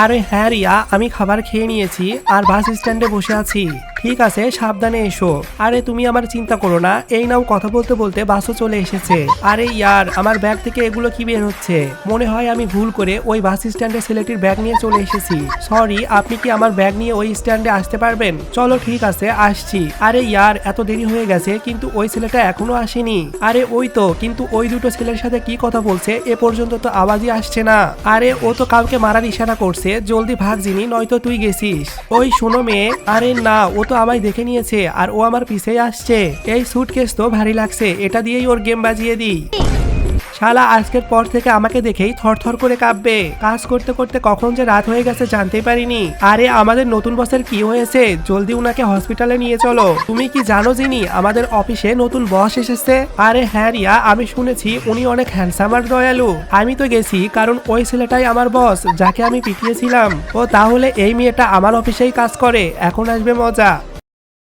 আরে হ্যাঁ রিয়া, আমি খাবার খেয়ে নিয়েছি আর বাস স্ট্যান্ডে বসে আছি। ঠিক আছে, সাবধানে এসো। আরে তুমি আমার চিন্তা করো না, এই নাও। কথা বলতে বলতে বাসও চলে এসেছে। আরে ইয়ার, আমার ব্যাগ থেকে এগুলো কি বের হচ্ছে? মনে হয় আমি ভুল করে ওই বাস স্ট্যান্ডে ছেলেটির ব্যাগ নিয়ে চলে এসেছি। সরি, আপনি কি আমার ব্যাগ নিয়ে ওই স্ট্যান্ডে আসতে পারবেন? চলো ঠিক আছে, আসছি। আরে ইয়ার, এত দেরি হয়ে গেছে কিন্তু ওই ছেলেটা এখনো আসেনি। আরে ওই তো, কিন্তু ওই দুটো ছেলের সাথে কি কথা বলছে এ পর্যন্ত তো আওয়াজই আসছে না। আরে ও তো কাউকে মারার ইশারা করছে, জলদি ভাগ জিনি, নয়তো তুই গেছিস। ওই শোনো মেয়ে। আরে না, ও তো আমায় দেখে নিয়েছে আর ও আমার পিছেই আসছে। এই সুটকেস তো ভারী লাগছে, এটা দিয়েই ওর গেম বাজিয়ে দিই। শালা আজকের পর থেকে আমাকে দেখেই থরথর করে কাঁপবে। কাজ করতে করতে কখন যে রাত হয়ে গেছে জানতেই পারিনি। আরে আমাদের নতুন বসের কি হয়েছে? জলদি উনাকে হসপিটালে নিয়ে চলো। তুমি কি জানো জিনি, আমাদের অফিসে নতুন বস এসেছে? আরে হ্যাঁ রিয়া, আমি শুনেছি উনি অনেক হ্যান্ডসাম আর দয়ালু। আমি তো গেছি কারণ ওই ছেলেটাই আমার বস, যাকে আমি পিটিয়েছিলাম। ও তাহলে এই মেয়েটা আমার অফিসেই কাজ করে, এখন আসবে মজা।